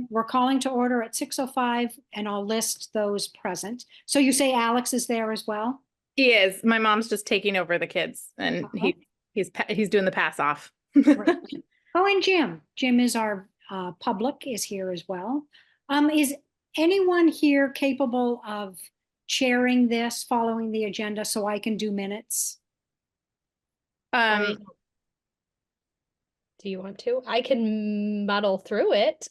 we're calling to order at 6:05 and I'll list those present. So you say Alex is there as well? He is. My mom's just taking over the kids and Okay. he's doing the pass off. Great. Oh, and Jim. Jim is our public is here as well. Is anyone here capable of chairing this, following the agenda so I can do minutes? Do you want to? I can muddle through it.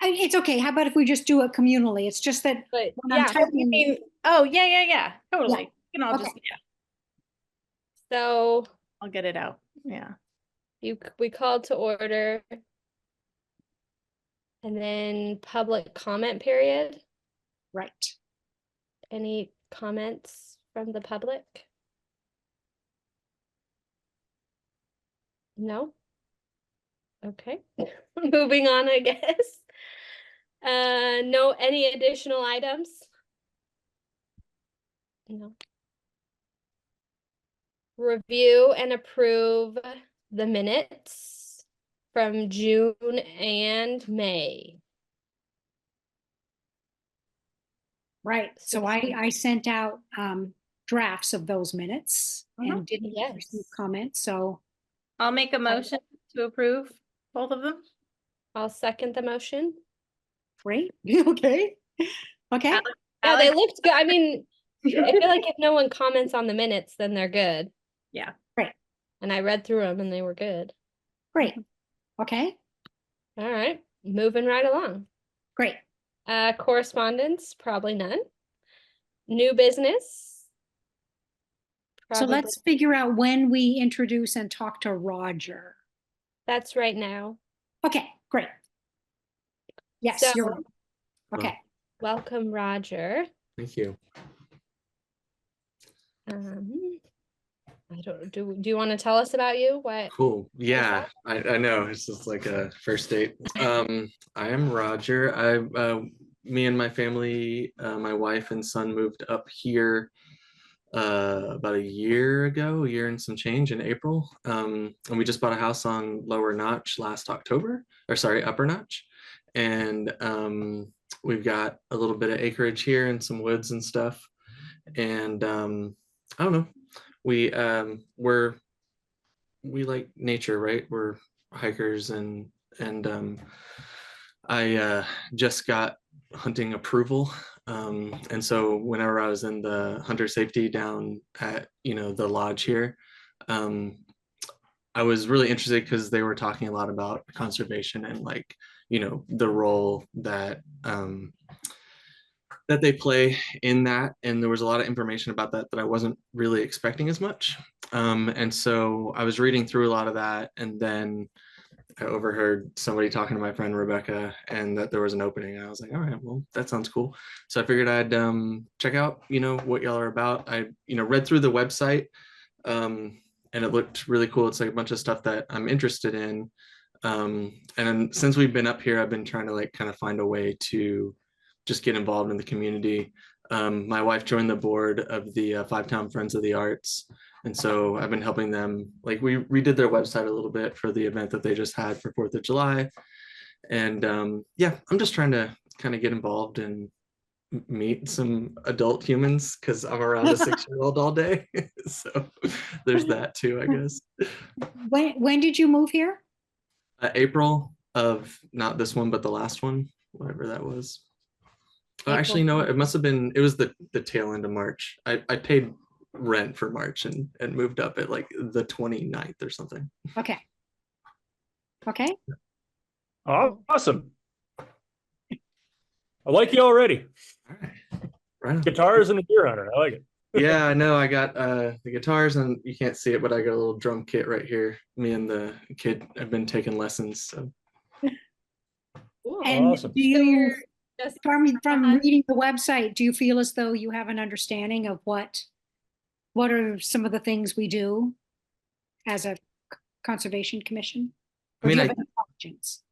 It's okay. How about if we just do it communally? It's just that But when I'm yeah, typing, oh yeah. Totally. Yeah. You can all Okay. just so I'll get it out. Yeah. we called to order. And then public comment period. right. Any comments from the public? No? Okay. Moving on, I guess. No, any additional items? No. Review and approve the minutes from June and May. Right. So I sent out drafts of those minutes and didn't receive comments. So I'll make a motion to approve both of them. I'll second the motion. great. Okay. Okay. Yeah, they looked good. I mean, I feel like if no one comments on the minutes, then they're good. Yeah. Great. And I read through them and they were good. Great. Okay. All right, moving right along. Great. Correspondence, probably none. New business. So let's figure out when we introduce and talk to Roger. That's right now. Okay, great. Yes, So- you're right. Okay. Welcome, Roger. Thank you. I don't do you want to tell us about you? What? Cool. Yeah, I know. It's just like a first date. I am Roger. Me and my family, my wife and son moved up here about a year ago, a year and some change in April. And we just bought a house on Lower Notch last October, or sorry, Upper Notch. And we've got a little bit of acreage here and some woods and stuff. And I don't know. We like nature, right? We're hikers and I just got hunting approval. And so whenever I was in the hunter safety down at, the lodge here, I was really interested because they were talking a lot about conservation and like, the role that that they play in that. And there was a lot of information about that I wasn't really expecting as much. And so I was reading through a lot of that, and then I overheard somebody talking to my friend Rebecca and that there was an opening. And I was like, all right, well, that sounds cool. So I figured I'd check out, what y'all are about. I, read through the website and it looked really cool. It's like a bunch of stuff that I'm interested in. And since we've been up here, I've been trying to like kind of find a way to just get involved in the community. My wife joined the board of the Five Town Friends of the Arts. And so I've been helping them. Like we redid their website a little bit for the event that they just had for 4th of July. And yeah, I'm just trying to kind of get involved and meet some adult humans because I'm around a 6-year-old all day. So there's that too, I guess. When did you move here? April of not this one, but the last one, whatever that was. Actually, no, it must have been, it was the tail end of March. I paid rent for March and moved up at like the 29th or something. Okay. Okay. Oh, awesome. I like you already. All right. Right on. Guitars and a deer hunter. I like it. Yeah, I know. I got the guitars, and you can't see it, but I got a little drum kit right here. Me and the kid have been taking lessons. So. And awesome. do you, Just from reading the website, do you feel as though you have an understanding of what are some of the things we do as a conservation commission? Or I mean, do you have any questions?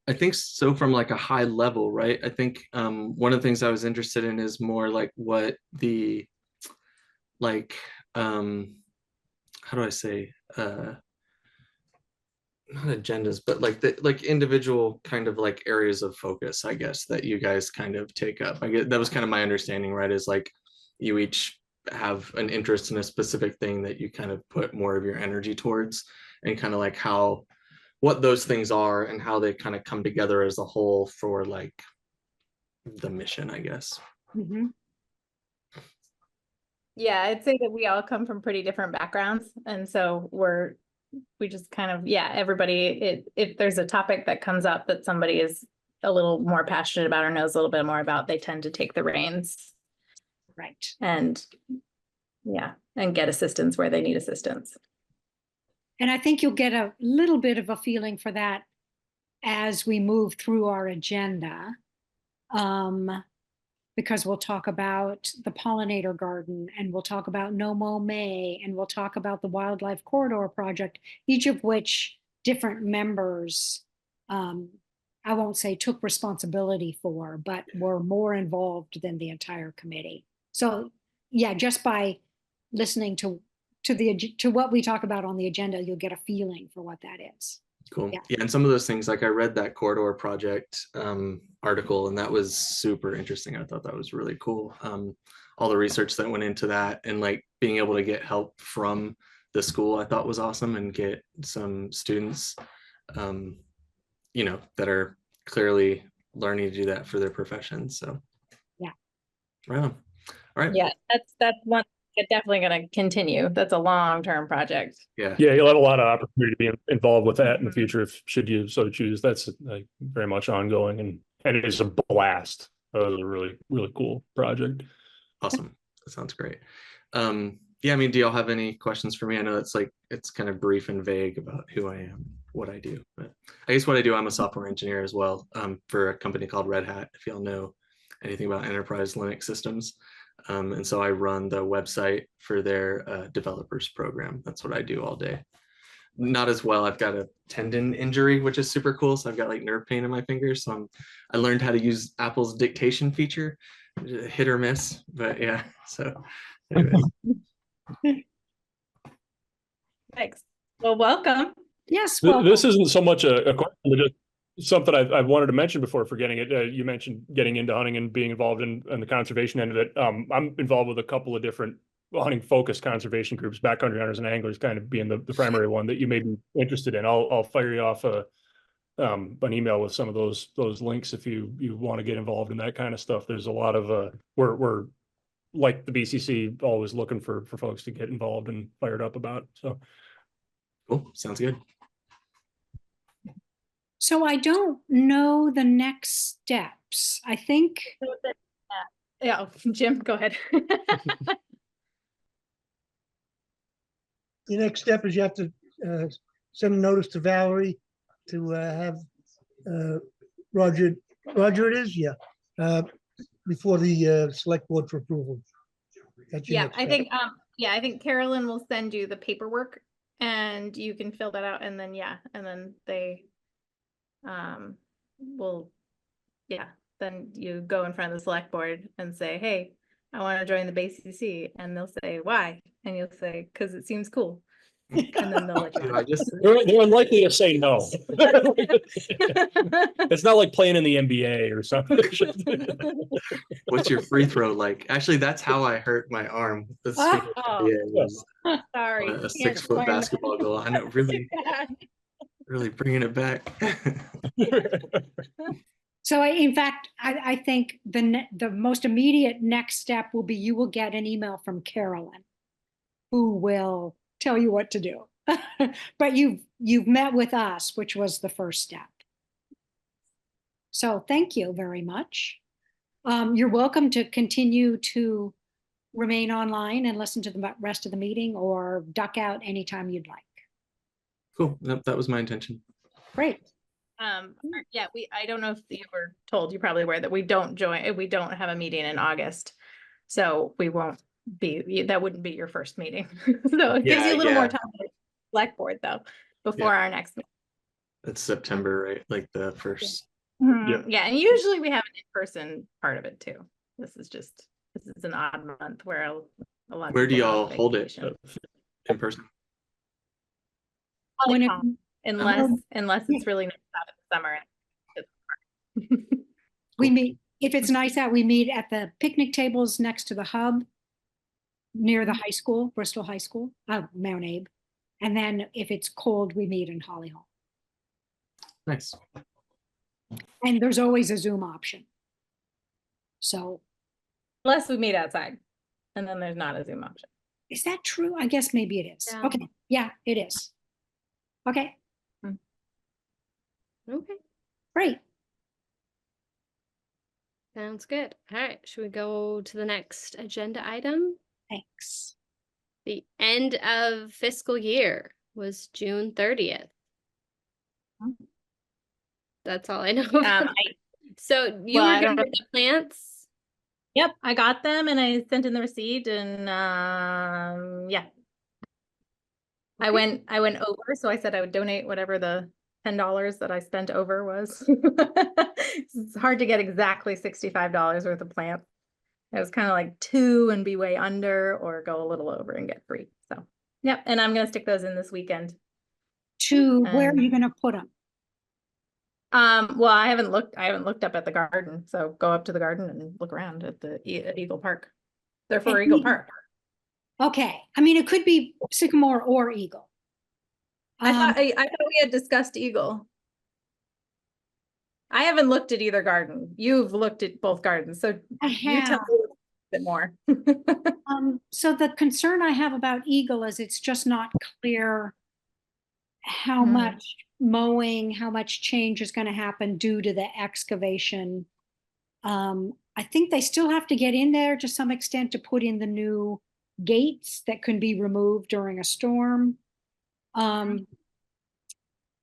I think so from like a high level, right? I think one of the things I was interested in is more like what the, like, how do I say, not agendas, but like like individual kind of like areas of focus, I guess, that you guys kind of take up. I get that was kind of my understanding, right? Is like you each have an interest in a specific thing that you kind of put more of your energy towards, and kind of like how what those things are and how they kind of come together as a whole for like the mission, I guess. Mhm. Yeah, I'd say that we all come from pretty different backgrounds. And so we just kind of, yeah, everybody, if there's a topic that comes up that somebody is a little more passionate about or knows a little bit more about, they tend to take the reins Right. and yeah, and get assistance where they need assistance. And I think you'll get a little bit of a feeling for that as we move through our agenda. Because we'll talk about the pollinator garden, and we'll talk about No Mow May, and we'll talk about the Wildlife Corridor Project, each of which different members, I won't say took responsibility for, but were more involved than the entire committee. So yeah, just by listening to what we talk about on the agenda, you'll get a feeling for what that is. Cool. Yeah. Yeah, and some of those things, like I read that corridor project article, and that was super interesting. I thought that was really cool. All the research that went into that, and like being able to get help from the school, I thought was awesome, and get some students, you know, that are clearly learning to do that for their profession. So Yeah. right on. All right. Yeah, that's one that's definitely going to continue. That's a long-term project. Yeah. Yeah, you'll have a lot of opportunity to be involved with that in the Mhm. future if should you so choose. That's like very much ongoing and it is a blast. It was a really, really cool project. Awesome. That sounds great. Yeah, I mean, do y'all have any questions for me? I know it's like it's kind of brief and vague about who I am, what I do, but I guess what I do, I'm a software engineer as well, for a company called Red Hat, if y'all know anything about enterprise Linux systems. And so I run the website for their developers program. That's what I do all day. Not as well. I've got a tendon injury, which is super cool. So I've got like nerve pain in my fingers. So I learned how to use Apple's dictation feature, hit or miss, but yeah. So anyways. Thanks. Well, welcome. Yes. Well, This isn't so much a question, but just something I've wanted to mention before forgetting it. You mentioned getting into hunting and being involved in the conservation end of it. I'm involved with a couple of different hunting focused conservation groups, backcountry hunters and anglers kind of being the primary one that you may be interested in. I'll fire you off an email with some of those links if you want to get involved in that kind of stuff. There's a lot of we're like the BCC always looking for folks to get involved and fired up about. So Cool. Sounds good. so I don't know the next steps. I think, Yeah, Jim, go ahead. The next step is you have to send a notice to Valerie to have Roger it is, yeah, before the select board for approval. That's your Yeah, next I step. think, I think Carolyn will send you the paperwork and you can fill that out and then, yeah, and then they, will, yeah, then you go in front of the select board and say, hey, I want to join the BCC, and they'll say, why? And you'll say, because it seems cool. And then they'll let you. I just they're unlikely to say no. It's not like playing in the NBA or something. what's your free throw like? Actually, that's how I hurt my arm. The speaking of Oh. NBA was Sorry. a can't 6 foot learn that. basketball goal. I know, really bringing it back. so in fact, I think the most immediate next step will be you will get an email from Carolyn, who will tell you what to do. But you've met with us, which was the first step. So thank you very much. You're welcome to continue to remain online and listen to the rest of the meeting, or duck out anytime you'd like. Cool. Nope, that was my intention. Great. Yeah, I don't know if you were told, you probably were, that we don't have a meeting in August. So we won't be, that wouldn't be your first meeting. So it gives you a little more time to select board though, before our next meeting. It's September, right? Like the first. Yeah, and usually we have an in-person part of it too. This is an odd month where a lot of Where do people are y'all on hold it vacation. in person? unless it's really nice out in the summer. We meet, if it's nice out, we meet at the picnic tables next to the hub near the high school, Bristol High School, Mount Abe. And then if it's cold, we meet in Holly Hall. Nice. And there's always a Zoom option. So Unless we meet outside, and then there's not a Zoom option. is that true? I guess maybe it is. Yeah. Okay. Yeah, it is. Okay, Okay, great. sounds good. All right, should we go to the next agenda item? Thanks. The end of fiscal year was June 30th. That's all I know. So you Well, were I don't given the plants? Yep, I got them and I sent in the receipt and yeah. I Okay. went over, so I said I would donate whatever the $10 that I spent over was. It's hard to get exactly $65 worth of plants. It was kind of like 2 and be way under, or go a little over and get free. So yep, and I'm gonna stick those in this weekend. To where are you going to put them? Well, I haven't looked up at the garden, so go up to the garden and look around at the at Eagle Park. They're for At Eagle Eagle Park. Okay. I mean, it could be sycamore or eagle. I thought we had discussed Eagle. I haven't looked at either garden. You've looked at both gardens, so I you tell have. me a bit more. So the concern I have about Eagle is it's just not clear how Hmm. much mowing, how much change is going to happen due to the excavation. I think they still have to get in there to some extent to put in the new gates that can be removed during a storm.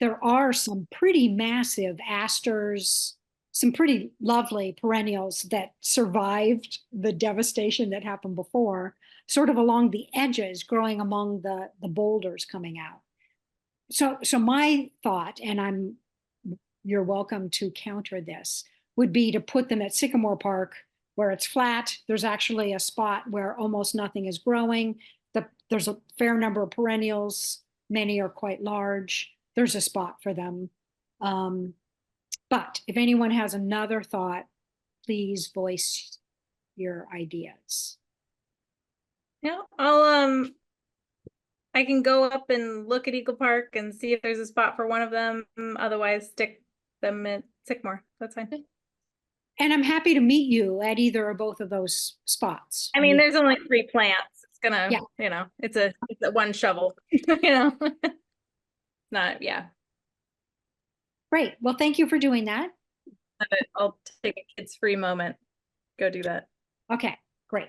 There are some pretty massive asters, some pretty lovely perennials that survived the devastation that happened before, sort of along the edges, growing among the boulders coming out. So my thought, and you're welcome to counter this, would be to put them at Sycamore Park where it's flat. There's actually a spot where almost nothing is growing. There's a fair number of perennials. Many are quite large. There's a spot for them. But if anyone has another thought, please voice your ideas. Yeah, I can go up and look at Eagle Park and see if there's a spot for one of them. Otherwise, stick them at Sycamore. That's fine. And I'm happy to meet you at either or both of those spots. I mean, there's only 3 plants. It's gonna, Yeah. it's a one shovel, Not, yeah. Great. Well, thank you for doing that. I'll take a kids free moment. Go do that. Okay, great.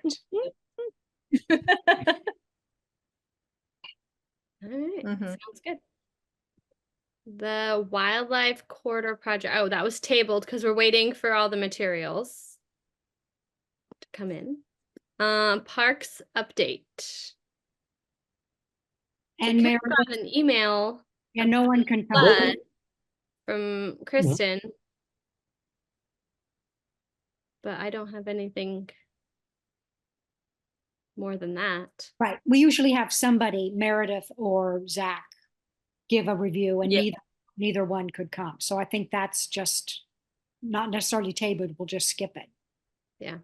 All right, Mhm. sounds good. The wildlife corridor project. Oh, that was tabled because we're waiting for all the materials to come in. Parks update. And I Meredith, got an email yeah, no one can come. flood from Kristen, but I don't have anything more than that. Right. We usually have somebody, Meredith or Zach, give a review, and Yeah. neither one could come. So I think that's just not necessarily tabled. We'll just skip it. Yeah.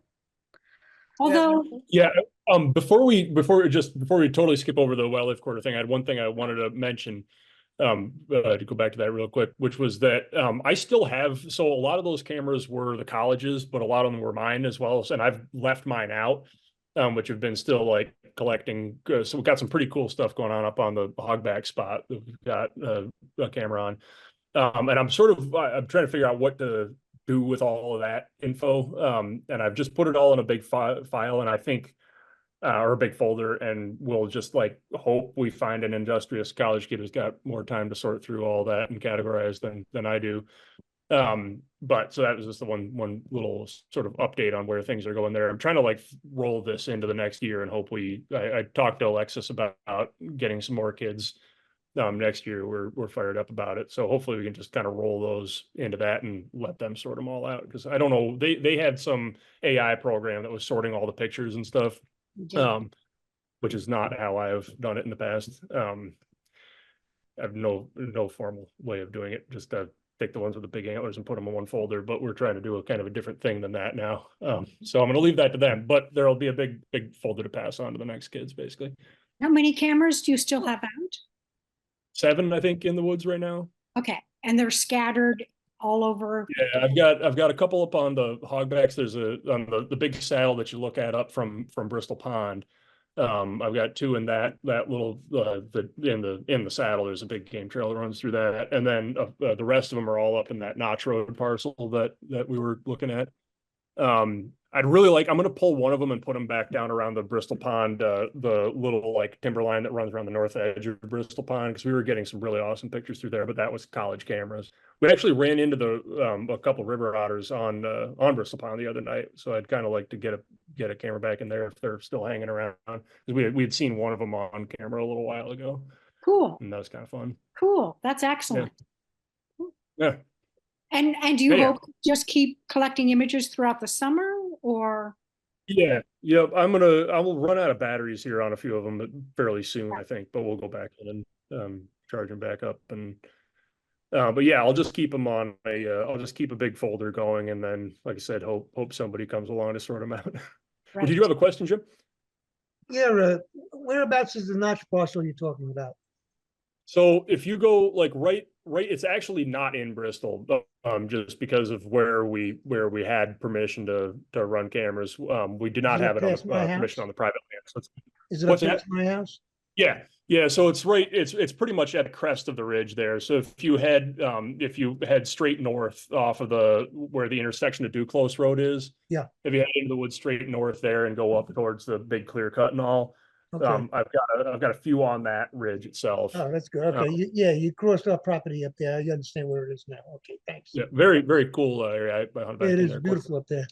Although, Yeah, before we totally skip over the wildlife corridor thing, I had one thing I wanted to mention. To go back to that real quick, which was that I still have, so a lot of those cameras were the colleges, but a lot of them were mine as well. And I've left mine out, which have been still like collecting. So we've got some pretty cool stuff going on up on the hogback spot that we've got a camera on. And I'm trying to figure out what to do with all of that info. And I've just put it all in a big file, and I think or a big folder, and we'll just like hope we find an industrious college kid who's got more time to sort through all that and categorize than I do. But so that was just the one little sort of update on where things are going there. I'm trying to like roll this into the next year, and hope I talked to Alexis about getting some more kids next year. We're fired up about it, so hopefully we can just kind of roll those into that and let them sort them all out, because I don't know, they had some AI program that was sorting all the pictures and stuff, which is not how I've done it in the past. have no formal way of doing it. Just take the ones with the big antlers and put them in one folder. But we're trying to do a kind of a different thing than that now. So I'm going to leave that to them. But there'll be a big folder to pass on to the next kids, basically. How many cameras do you still have out? 7, I think, in the woods right now. Okay, and they're scattered all over. Yeah, I've got a couple up on the hogbacks. There's on the big saddle that you look at up from Bristol Pond. I've got 2 in that little in the saddle. There's a big game trail that runs through that, and then the rest of them are all up in that Notch Road parcel that we were looking at. I'm going to pull one of them and put them back down around the Bristol Pond, the little like timberline that runs around the north edge of Bristol Pond, because we were getting some really awesome pictures through there, but that was college cameras. We actually ran into a couple river otters on Bristol Pond the other night, so I'd kind of like to get a camera back in there if they're still hanging around, because we had seen one of them on camera a little while ago, Cool, and that was kind of fun. cool. That's excellent. Yeah. And do you Yeah. hope to just keep collecting images throughout the summer, or? Yeah, yep. I will run out of batteries here on a few of them fairly soon, I think, but we'll go back in and charge them back up. And but yeah, I'll just keep them on I'll just keep a big folder going, and then, like I said, hope somebody comes along to sort them out. Right. Did you have a question, Jim? Yeah, whereabouts is the notch parcel you're talking about? So if you go like right, it's actually not in Bristol, just because of where we had permission to run cameras. We did not Is it have it on past the my permission house? on the private land. So Is it What's up that? next to my house? yeah. So it's right. It's pretty much at the crest of the ridge there. So if you head straight north off of where the intersection of Duclos Road is. Yeah. If you head into the woods straight north there and go up towards the big clear cut and all. Okay. I've got a few on that ridge itself. Oh, that's good. Okay, you crossed our property up there. You understand where it is now. Okay, thanks. Yeah, very, very cool area. I hunted back It in is there quite- beautiful up there.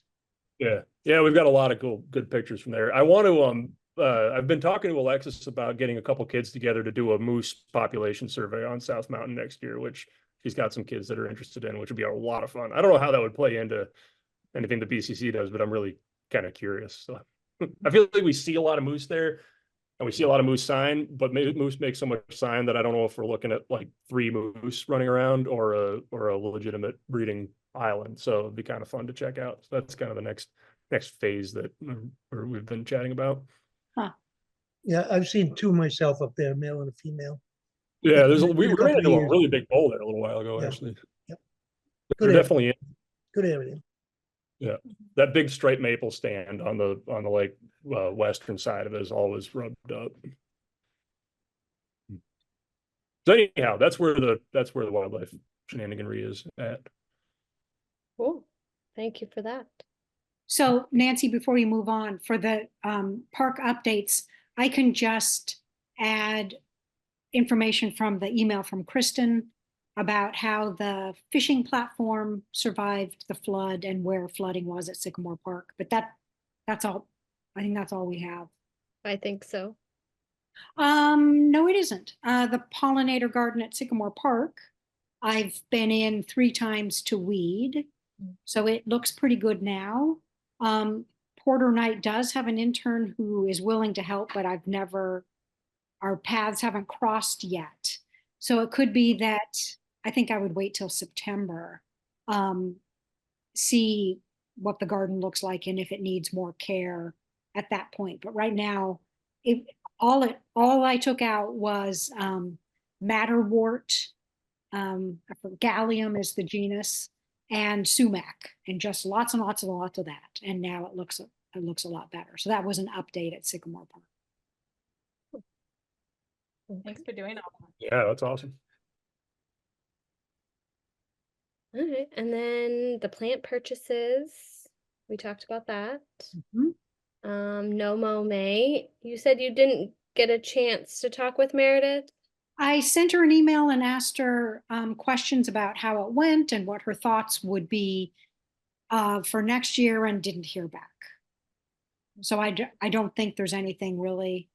Yeah, we've got a lot of good pictures from there. I want to I've been talking to Alexis about getting a couple kids together to do a moose population survey on South Mountain next year, which she's got some kids that are interested in, which would be a lot of fun. I don't know how that would play into anything the BCC does, but I'm really kind of curious. So I feel like we see a lot of moose there. And we see a lot of moose sign, but moose make so much sign that I don't know if we're looking at like 3 moose running around or a legitimate breeding island. So it'd be kind of fun to check out. So that's kind of the next phase that we've been chatting about. Yeah, I've seen 2 myself up there, male and a female. Yeah, In we a couple ran of into a years. really big bull there a little while ago, Yeah. actually. Yep. They're Good area. definitely in. Good area. That big striped maple stand on the like western side of it is always rubbed up. So anyhow, that's where the wildlife shenaniganry is at. Cool. Thank you for that. So Nancy, before you move on, for the park updates, I can just add information from the email from Kristen about how the fishing platform survived the flood and where flooding was at Sycamore Park. But that's all. I think that's all we have. I think so. No, it isn't. The pollinator garden at Sycamore Park, I've been in 3 times to weed, so it looks pretty good now. Porter Knight does have an intern who is willing to help, but our paths haven't crossed yet. So it could be that I think I would wait till September, see what the garden looks like and if it needs more care at that point. But right now, all I took out was matterwort, Gallium is the genus, and sumac, and just lots and lots and lots of that. And now it looks a lot better. So that was an update at Sycamore Park. Thanks for doing all that. Yeah, that's awesome. All right. And then the plant purchases, we talked about that. Mhm. No Mo May, you said you didn't get a chance to talk with Meredith? I sent her an email and asked her questions about how it went and what her thoughts would be for next year, and didn't hear back. So I don't think there's anything really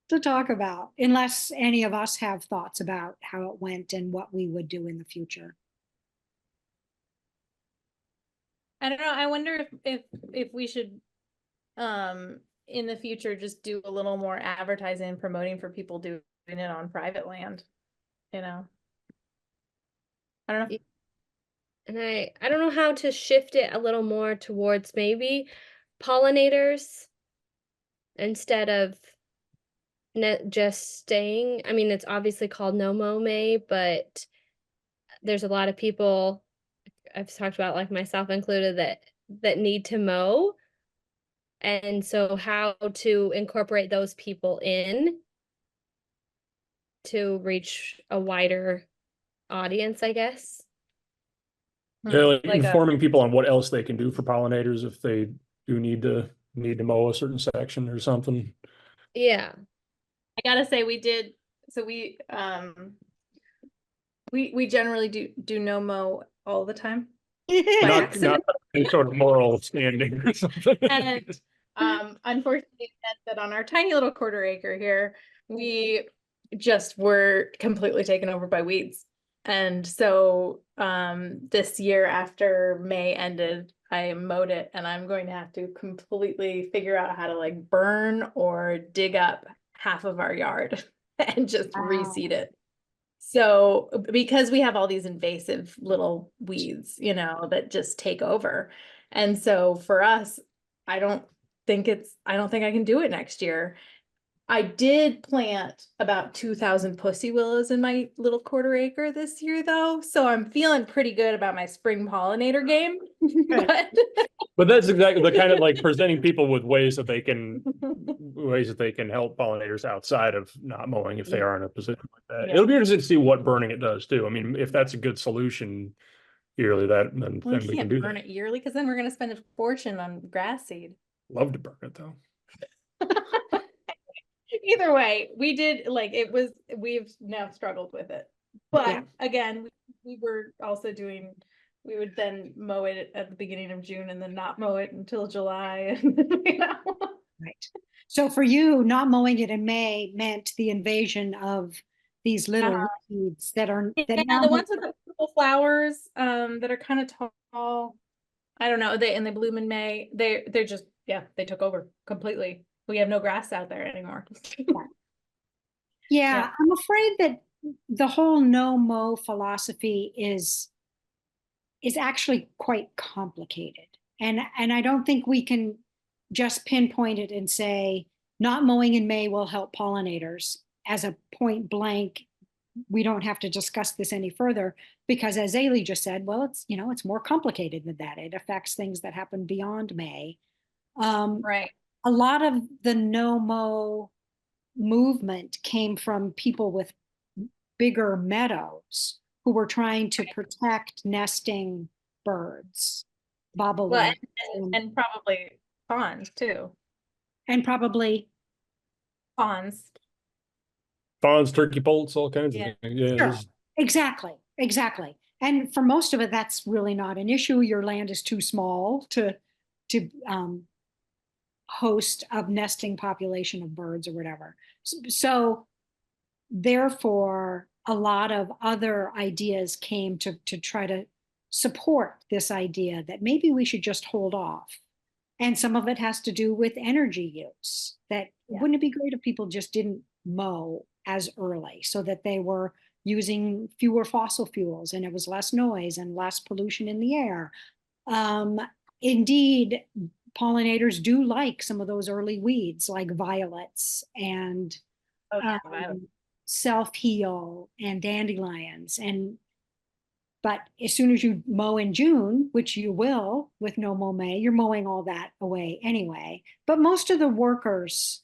to talk about, unless any of us have thoughts about how it went and what we would do in the future. I don't know. I wonder if we should in the future just do a little more advertising and promoting for people doing it on private land. you know. I don't know. And I don't know how to shift it a little more towards maybe pollinators instead of just staying. I mean, it's obviously called No Mow May, but there's a lot of people I've talked about, like myself included, that need to mow. And so how to incorporate those people in to reach a wider audience, I guess. Yeah, like Like a- informing people on what else they can do for pollinators if they do need to mow a certain section or something. Yeah. I gotta say we did, so we generally do no mow all the time. By Not accident. any sort of moral standing or something. And unfortunately it meant that on our tiny little quarter acre here, we just were completely taken over by weeds. And so this year after May ended, I mowed it, and I'm going to have to completely figure out how to like burn or dig up half of our yard and just Wow. reseed it. So because we have all these invasive little weeds, you know, that just take over. And so for us, I don't think I can do it next year. I did plant about 2,000 pussy willows in my little quarter acre this year though. So I'm feeling pretty good about my spring pollinator game. But But that's exactly the kind of like presenting people with ways that they can help pollinators outside of not mowing if they are in a position like that. Yeah. It'll be interesting to see what burning it does too. I mean, if that's a good solution yearly, then we we can can't do burn that. it yearly because then we're going to spend a fortune on grass seed. Love to burn it though. Either way, we did like we've now struggled with it. But again, we were also we would then mow it at the beginning of June and then not mow it until July. You know? Right. So for you, not mowing it in May meant the invasion of these little weeds that are that Yeah, now the ones with the purple flowers that are kind of tall. I don't know. They bloom in May. They're just they took over completely. We have no grass out there anymore. Yeah, I'm afraid that the whole no mow philosophy is actually quite complicated. And I don't think we can just pinpoint it and say not mowing in May will help pollinators as a point blank. We don't have to discuss this any further because as Ailey just said, well, it's more complicated than that. It affects things that happen beyond May. Right. A lot of the no mow movement came from people with bigger meadows who were trying to protect nesting birds, bobolinks. Well, and probably fawns too. And probably Fawns. Fawns, turkey poults, all kinds of things. Yeah, sure. Exactly. And for most of it, that's really not an issue. Your land is too small to host a nesting population of birds or whatever. So therefore, a lot of other ideas came to try to support this idea that maybe we should just hold off. And some of it has to do with energy use. That wouldn't it be great if people just didn't mow as early so that they were using fewer fossil fuels and it was less noise and less pollution in the air. Indeed, pollinators do like some of those early weeds like violets and self-heal and dandelions. But as soon as you mow in June, which you will with no mow May, you're mowing all that away anyway. But most of the workers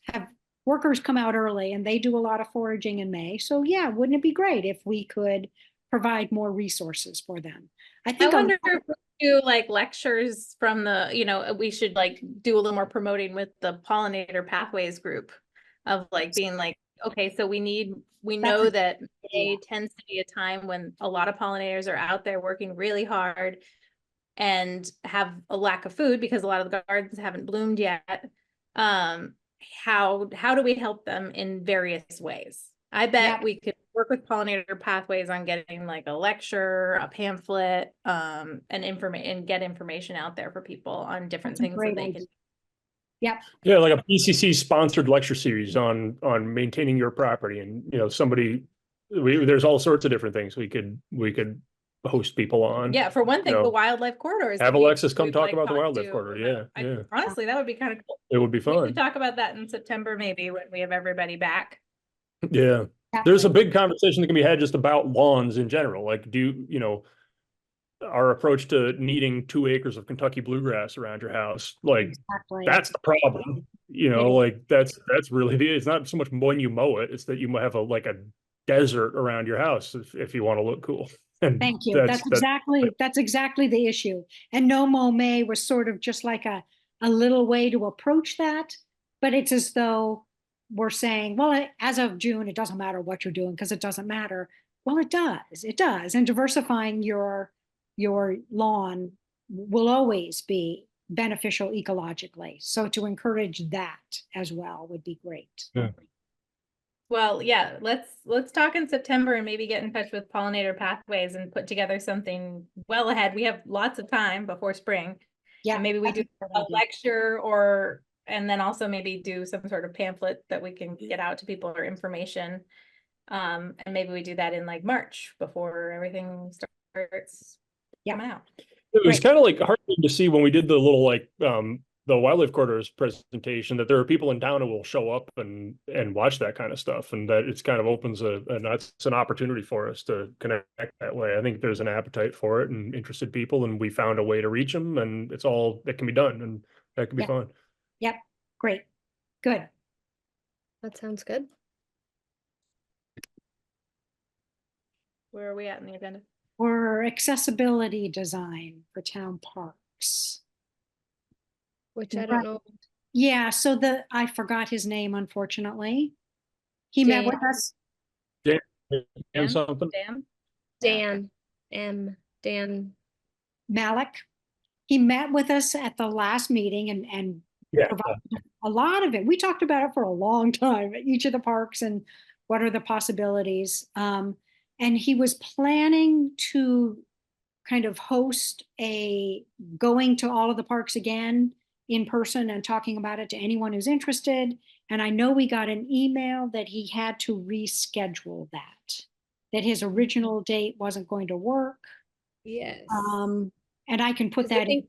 come out early and they do a lot of foraging in May. So yeah, wouldn't it be great if we could provide more resources for them? I wonder if we do like lectures from we should like do a little more promoting with the pollinator pathways group of like being like, okay, so we know that May tends to be a time when a lot of pollinators are out there working really hard and have a lack of food because a lot of the gardens haven't bloomed yet. How do we help them in various ways? I bet we could work with pollinator pathways on getting like a lecture, a pamphlet, and get information out there for people on different things that they can. Yep. Yeah, like a PCC sponsored lecture series on maintaining your property, and somebody there's all sorts of different things we could host people on. Yeah, for one thing, know, the wildlife corridor is. have something Alexis come we'd talk like about the talk wildlife to. corridor. Yeah. Honestly, that would be kind of cool. It would be We fun. could talk about that in September, maybe when we have everybody back. Yeah. There's a Definitely. big conversation that can be had just about lawns in general. Like, our approach to needing 2 acres of Kentucky bluegrass around your house, like Exactly. that's the problem. Like that's really it's not so much when you mow it, it's that you have a desert around your house if you want to look cool. And Thank you. That's exactly the issue. And No Mow May was sort of just like a little way to approach that, but it's as though we're saying, well, as of June, it doesn't matter what you're doing because it doesn't matter. Well, it does. It does. And diversifying your lawn will always be beneficial ecologically. So to encourage that as well would be great. Yeah. Well, yeah, let's talk in September and maybe get in touch with Pollinator Pathways and put together something well ahead. We have lots of time before spring. Yeah. And maybe we do a lecture and then also maybe do some sort of pamphlet that we can get out to people or information. And maybe we do that in like March before everything starts coming out. It was kind of like heartening to see when we did the little the wildlife corridors presentation that there are people in town who will show up and watch that kind of stuff, and that it's kind of opens it's an opportunity for us to connect that way. I think there's an appetite for it and interested people, and we found a way to reach them, and it's all that can be done, and that can be fun. Yep. Great. Good. That sounds good. Where are we at in the agenda? Or accessibility design for town parks. Which I don't know. Yeah, so I forgot his name, unfortunately. He met with us. And something. Dan Malik. He met with us at the last meeting and provided a lot of it. We talked about it for a long time at each of the parks and what are the possibilities. And he was planning to kind of host going to all of the parks again in person and talking about it to anyone who's interested. And I know we got an email that he had to reschedule that his original date wasn't going to work. Yes. And I can put that in.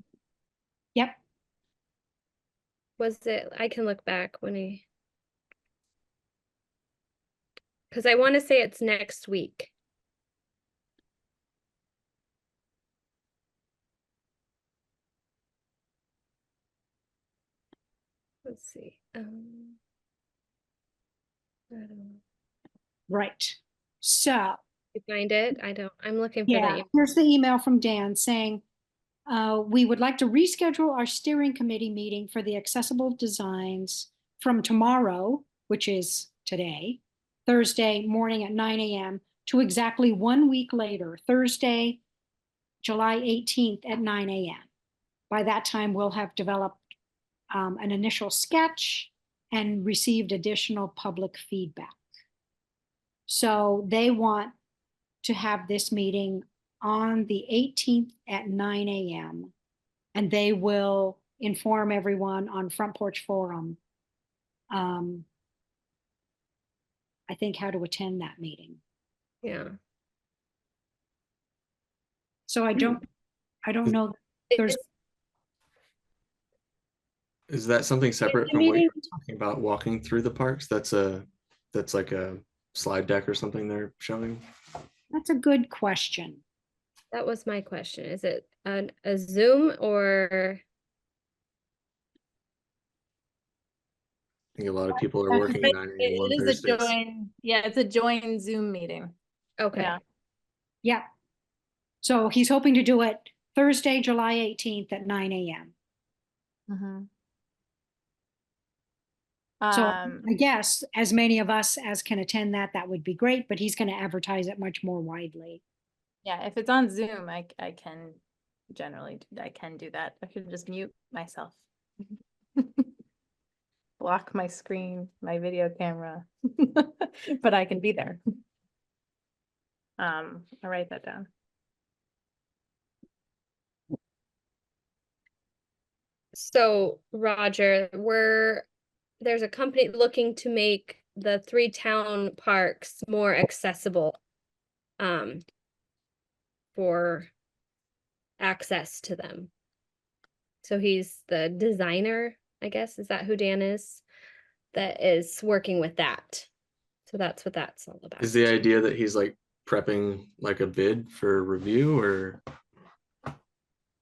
Yep. Was it, I can look back when because I want to say it's next week. Let's see. I don't know. Right. So You find it? I'm looking for yeah, here's the email from Dan saying, we would like to reschedule our steering committee meeting for the accessible designs from tomorrow, which is today, Thursday morning at 9 a.m. to exactly 1 week later, Thursday, July 18th at 9 a.m. By that time, we'll have developed an initial sketch and received additional public feedback. So they want to have this meeting on the 18th at 9 a.m. and they will inform everyone on Front Porch Forum, I think, how to attend that meeting. Yeah. So I don't know. Is that something separate from what you're talking about walking through the parks? That's like a slide deck or something they're showing? That's a good question. That was my question. Is it a Zoom or? I think a lot of people are working 9 a.m. It is Thursdays. it's a join Zoom meeting. Okay. Yeah. So he's hoping to do it Thursday, July 18th at 9 a.m. So I guess as many of us as can attend that would be great, but he's going to advertise it much more widely. Yeah, if it's on Zoom, I can generally do that. I can just mute myself. Block my screen, my video camera, but I can be there. I'll write that down. So Roger, there's a company looking to make the 3 town parks more accessible for access to them. So he's the designer, I guess, is that who Dan is? That is working with that. So that's what that's all about. Is the idea that he's like prepping like a bid for review, or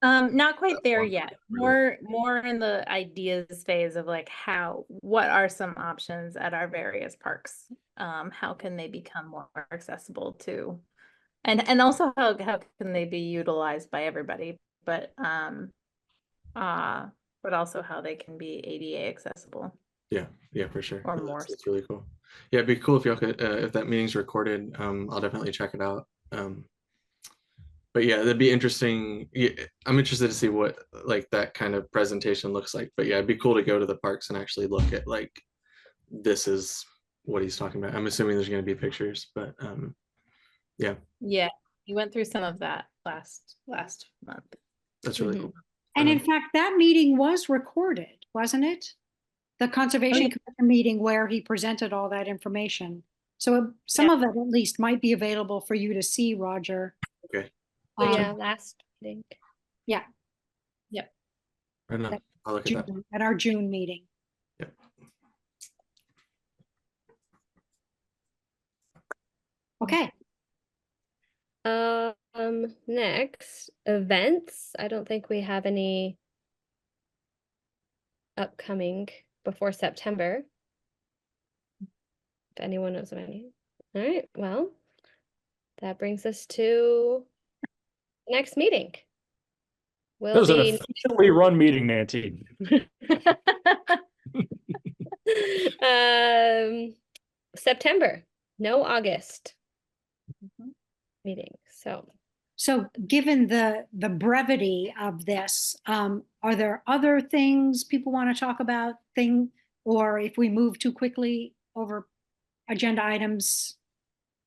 Not quite there one yet. really. More in the ideas phase of like what are some options at our various parks? How can they become more accessible to, and also how can they be utilized by everybody, but also how they can be ADA accessible. Yeah, for sure. Or No, more. that's really cool. Yeah, it'd be cool if y'all could, if that meeting's recorded, I'll definitely check it out. But yeah, that'd be interesting. Yeah, I'm interested to see what like that kind of presentation looks like. But yeah, it'd be cool to go to the parks and actually look at like, this is what he's talking about. I'm assuming there's going to be pictures, but yeah, Yeah, we went through some of that last month. that's really Mhm. cool. And in fact, that meeting was recorded, wasn't it? The Conservation yeah. Commission meeting where he presented all that information. So some of it at least might be available for you to see, Roger. Okay. So yeah, Um, last meeting. Yeah, Right on. I'll look at that. at our June meeting. Yep. Okay, Next, events. I don't think we have any upcoming before September. If anyone knows of any. All right, well, that brings us to next meeting. That Will was an be efficiently run meeting, Nancy. September, no August meeting. so given the brevity of this, are there other things people want to talk about or if we move too quickly over agenda items,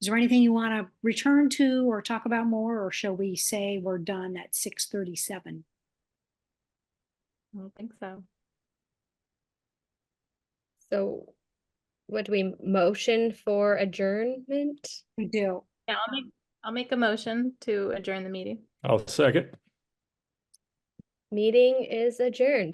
is there anything you want to return to or talk about more, or shall we say we're done at 6:37? I don't think so. So what do we motion for adjournment? We do. Yeah, I'll make a motion to adjourn the meeting. I'll second. Meeting is adjourned